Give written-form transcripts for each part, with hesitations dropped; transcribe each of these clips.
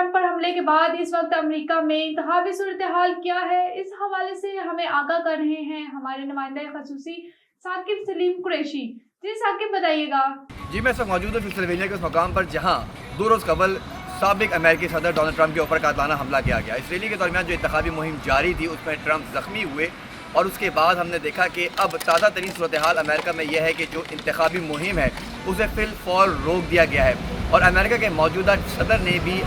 Trump پر حملے کے بعد اس وقت امریکہ میں انتخابی صورتحال کیا ہے، اس حوالے سے ہمیں آگاہ کر رہے ہیں ہمارے نمائندہ خصوصی ثاقب سلیم قریشی۔ جی ثاقب بتائیے گا۔ جی میں اس وقت موجود ہوں پنسلوینیا کے اس مقام پر جہاں 2 روز قبل سابق امریکی صدر ڈونلڈ ٹرمپ کے اوپر قاتلانہ حملہ کیا گیا۔ اس ریلی کے درمیان جو انتخابی مہم جاری تھی اس میں ٹرمپ زخمی ہوئے، اور اس کے بعد ہم نے دیکھا کہ اب تازہ ترین صورتحال امریکہ میں یہ ہے کہ جو انتخابی مہم ہے اسے فی الفور روک دیا گیا ہے، اور امریکہ کے موجودہ صدر نے بھی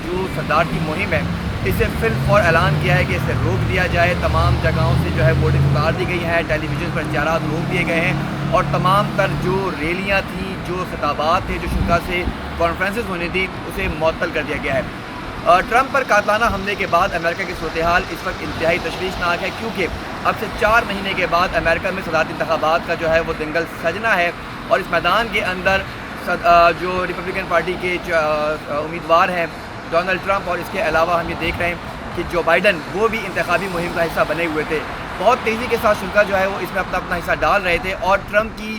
جو صدارتی مہم ہے اسے فی الفور اعلان کیا ہے کہ اسے روک دیا جائے۔ تمام جگہوں سے جو ہے ووٹنگ اتار دی گئی ہے، ٹیلی ویژن پر اشتہارات روک دیے گئے ہیں، اور تمام تر جو ریلیاں تھیں، جو خطابات تھے، جو شرکاء سے کانفرنسز ہونی تھی، اسے معطل کر دیا گیا ہے۔ ٹرمپ پر قاتلانہ حملے کے بعد امریکہ کی صورتحال اس وقت انتہائی تشویشناک ہے، کیونکہ اب سے 4 مہینے کے بعد امریکہ میں صدارتی انتخابات کا جو ہے وہ دنگل سجنا ہے، اور اس میدان کے اندر جو ریپبلکن پارٹی کے امیدوار ہیں ڈونلڈ ٹرمپ، اور اس کے علاوہ ہم یہ دیکھ رہے ہیں کہ جو بائیڈن وہ بھی انتخابی مہم کا حصہ بنے ہوئے تھے۔ بہت تیزی کے ساتھ شرکاء جو ہے وہ اس میں اپنا حصہ ڈال رہے تھے، اور ٹرمپ کی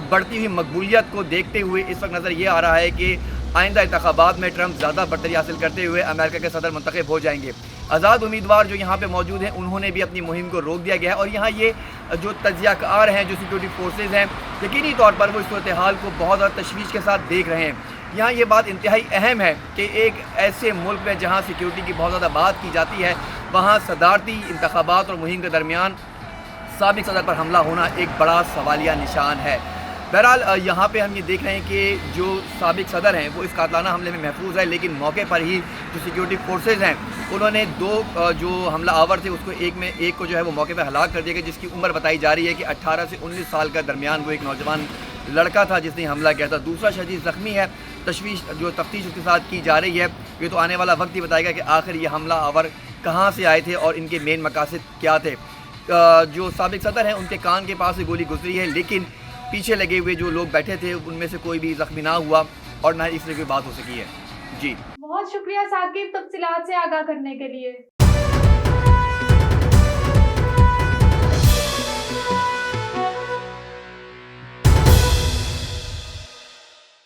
بڑھتی ہوئی مقبولیت کو دیکھتے ہوئے اس وقت نظر یہ آ رہا ہے کہ آئندہ انتخابات میں ٹرمپ زیادہ برتری حاصل کرتے ہوئے امریکہ کے صدر منتخب ہو جائیں گے۔ آزاد امیدوار جو یہاں پہ موجود ہیں انہوں نے بھی اپنی مہم کو روک دیا گیا ہے، اور یہاں یہ جو تجزیہ کار ہیں، جو سیکورٹی فورسز ہیں، یقینی طور پر وہ اس صورتحال کو بہت زیادہ تشویش کے ساتھ دیکھ رہے ہیں۔ یہاں یہ بات انتہائی اہم ہے کہ ایک ایسے ملک میں جہاں سیکورٹی کی بہت زیادہ بات کی جاتی ہے، وہاں صدارتی انتخابات اور مہم کے درمیان سابق صدر پر حملہ ہونا ایک بڑا سوالیہ نشان ہے۔ بہرحال یہاں پہ ہم یہ دیکھ رہے ہیں کہ جو سابق صدر ہیں وہ اس قاتلانہ حملے میں محفوظ ہے، لیکن موقع پر ہی جو سیکیورٹی فورسز ہیں انہوں نے 2 جو حملہ آور تھے اس کو ایک کو جو ہے وہ موقع پہ ہلاک کر دیا گیا، جس کی عمر بتائی جا رہی ہے کہ 18 سے 19 سال کا درمیان وہ ایک نوجوان لڑکا تھا جس نے حملہ کیا تھا۔ دوسرا شدید زخمی ہے، تفتیش اس کے ساتھ کی جا رہی ہے، یہ تو آنے والا وقت ہی بتائے گا کہ آخر یہ حملہ آور کہاں سے آئے تھے اور ان کے مین مقاصد کیا تھے۔ جو سابق صدر ہیں ان کے کان کے پاس سے گولی گزری ہے، لیکن پیچھے لگے ہوئے جو لوگ بیٹھے تھے ان میں سے کوئی بھی زخمی نہ ہوا، اور نہ اس طرح کوئی بات ہو سکی ہے۔ جی بہت شکریہ ثاقب تفصیلات سے آگاہ کرنے کے لیے۔